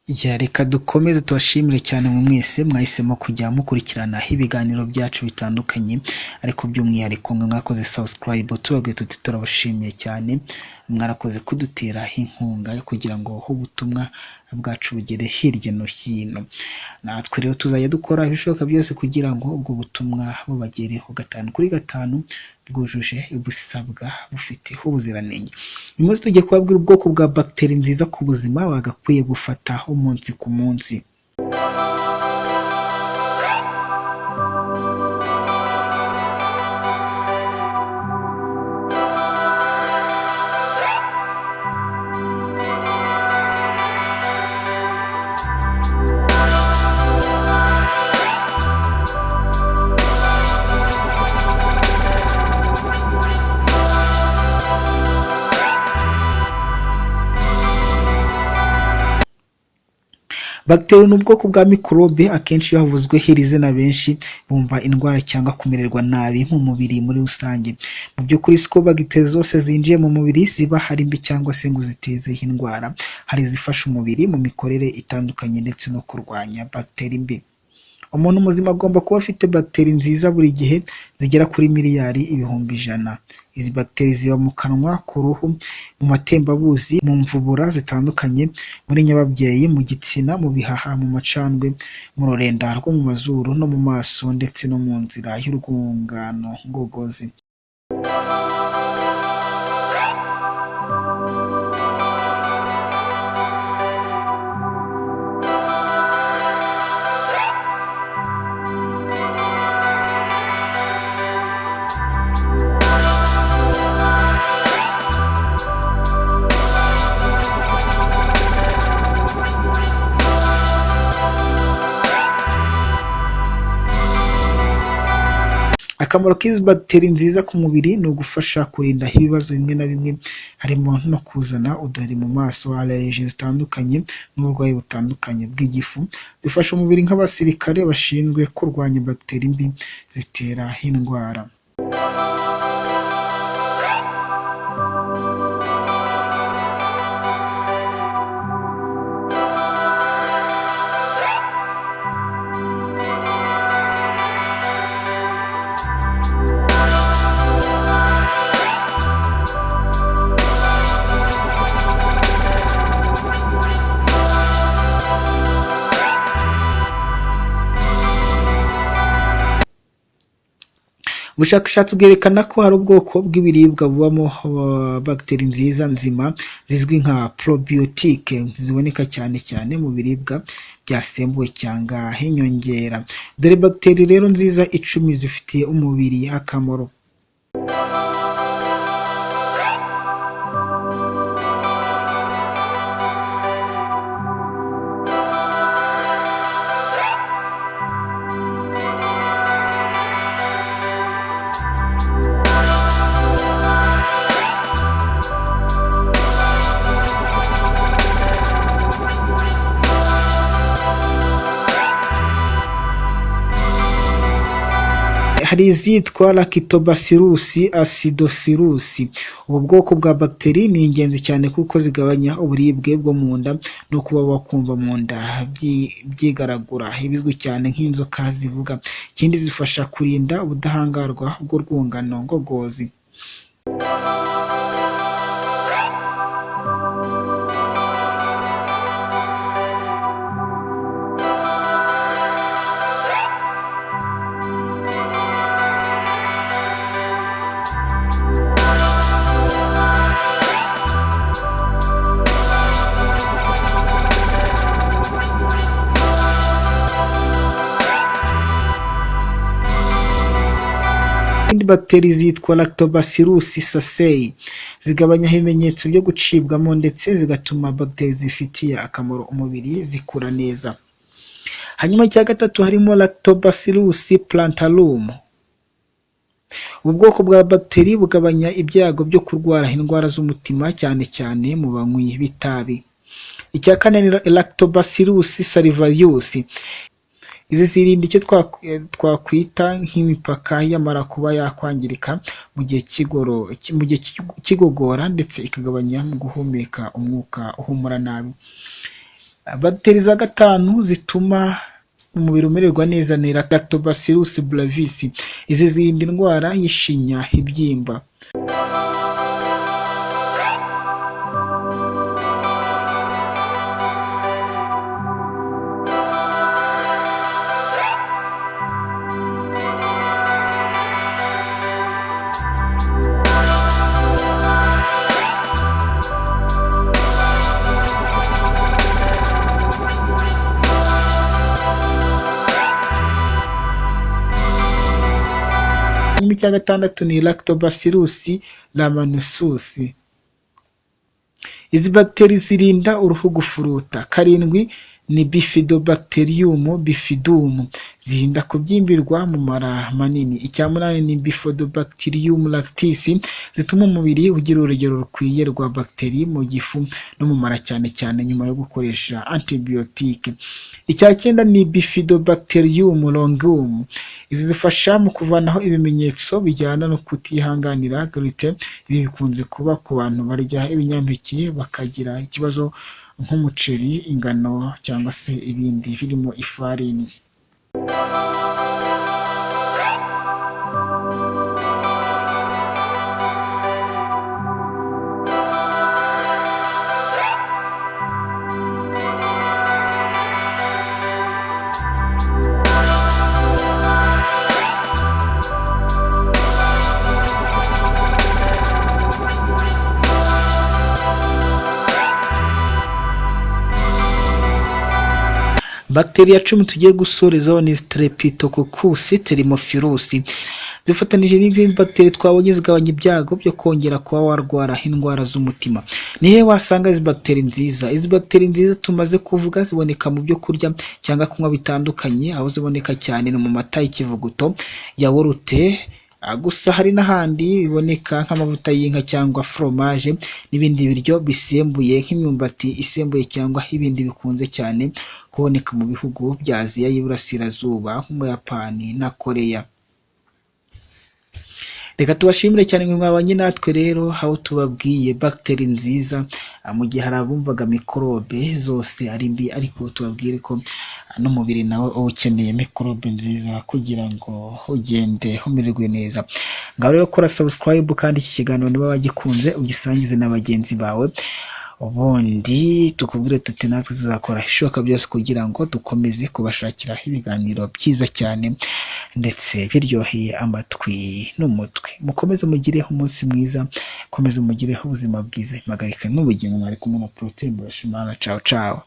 Reka dukomeze tubashimire cyane mu mwese mwahisemo kujya mukurikirana ibiganiro byacu bitandukanye, ariko by'umwihariko mwe mwakoze subscribe tubabwiye tuti turabashimiye cyane, mwarakoze kudutera inkunga kugira ngo ubutumwa bwacu bugere hirya no hino. Natwe rero tuzajya dukora ibishoboka byose kugira ngo ubwo butumwa bubagereho 5 kuri 5 bwujuje ibisabwa bufite ubuziranenge. Uyu munsi tugiye kubabwira ubwoko bwa bacterie nziza ku buzima wagakwiye gufata umunsi ku munsi. Bacterie ni ubwoko bwa microbe akenshi iyo havuzwe iri zina benshi bumva indwara cyangwa kumererwa nabi mu mubiri muri rusange. Mu by'ukuri siko bacterie zose zinjiye mu mubiri ziba hari mbi cyangwa se ngo ziteze indwara. Hari izifasha umubiri mu mikorere itandukanye ndetse no kurwanya bacterie mbi. Umuntu muzima agomba kuba afite bacterie nziza buri gihe zigera kuri miliyari 100,000. Izi bacterie ziba mu kanwa, ku ruhu, mu matembabuzi, mu mvubura zitandukanye, muri nyababyeyi, mu gitsina, mu bihaha, mu macandwe, mu rurenda rwo mu mazuru no mu maso ndetse no mu nzira y'urwungano ngogozi. Akamaro k'izi bacterie nziza ku mubiri ni ugufasha kurinda ibibazo bimwe na bimwe, harimo no kuzana uduheri mu maso, allergies zitandukanye n'uburwayi butandukanye bw'igifu. Zifasha umubiri nk'abasirikare bashinzwe kurwanya bacterie mbi zitera indwara. Ubushakashatsi bwerekana ko hari ubwoko bw'ibiribwa bubamo bacterie nziza nzima zizwi nka probiotique ziboneka cyane cyane mu biribwa byasembuwe cyangwa inyongera. Dore bacterie rero nziza 10 zifitiye umubiri akamaro. Hari izitwa Lactobacillus acidophilus. Ubu bwoko bwa bacterie ni ingenzi cyane kuko zigabanya uburibwe bwo mu nda no kuba wakumva mu nda byigaragura, ibizwi cyane nk'inzoka zivuga. Ikindi zifasha kurinda ubudahangarwa bw'urwungano ngogozi. Izindi bacterie zitwa Lactobacillus cereus zigabanya ibimenyetso byo gucibwamo ndetse zigatuma bacterie zifitiye akamaro umubiri zikura neza. Hanyuma icya gatatu harimo Lactobacillus plantarum. Ubu bwoko bwa bacterie bugabanya ibyago byo kurwara indwara z'umutima cyane cyane mu banywi b'itabi. Icya kane ni Lactobacillus salivarius. Izi zirinda icyo twakwita nk'imipaka y'amara kuba yakwangirika mu gihe kigogora ndetse ikagabanya mu guhumeka umwuka uhumura nabi. Bagiteri za gatanu zituma umubiri umererwa neza ni Lactobacillus brevis. Izi zirinda indwara y'ishinya, ibyimba. Icya gatandatu ni Lactobacillus rhamnosus. Izi bagiteri zirinda uruhu gufuruta. Karindwi ni Bifidobacterium bifidum, zirinda kubyimbirwa mu mara manini. Icya munani ni Bifidobacterium lactis, zituma umubiri ugira urugero rukwiye rwa bagiteri mu gifu no mu mara, cyane cyane nyuma yo gukoresha antibiyotike. Icya cyenda ni Bifidobacterium longum, izi zifasha mu kuvanaho ibimenyetso bijyana no kutihanganira gluten. Ibi bikunze kuba ku bantu barya ibinyampeke bakagira ikibazo nk'umuceri, ingano cyangwa se ibindi birimo ifarini. Bagiteri ya 10 tugiye gusorezaho ni Streptococcus thermophilus. Zifatanije n'izindi bagiteri twabonye zigabanya ibyago byo kongera kuba warwara indwara z'umutima. Nihe wasanga izi bagiteri nziza? Izi bagiteri nziza tumaze kuvuga ziboneka mu byo kurya cyangwa kunywa bitandukanye. Aho ziboneka cyane ni mu mata y'ikivuguto, yawurute, gusa hari n'ahandi biboneka nk'amavuta y'inka cyangwa fromage n'ibindi biryo bisembuye nk'imyumbati isembuye cyangwa ibindi bikunze cyane kuboneka mu bihugu bya Aziya y'Iburasirazuba nk'Ubuyapani na Koreya. Reka tubashimire cyane mwe mwabanye natwe rero, aho tubabwiye bagiteri nziza mu gihe hari abumvaga mikorobe zose ari mbi, ariko tubabwire ko n'umubiri nawe uba ukeneye mikorobe nziza kugira ngo ugende umererwe neza. Ngaho rero kora subscribe, kandi iki kiganiro niba wagikunze ugisangize na bagenzi bawe, ubundi tukubwire tuti natwe tuzakora ishoboka byose kugira ngo dukomeze kubashakira ibiganiro byiza cyane ndetse biryoheye amatwi n'umutwe. Mukomeze mugireho umunsi mwiza, mukomeze mugireho ubuzima bwiza, impagarika n'ubugingo. Mwari kumwe na Protais Mbashimana. Ciao ciao.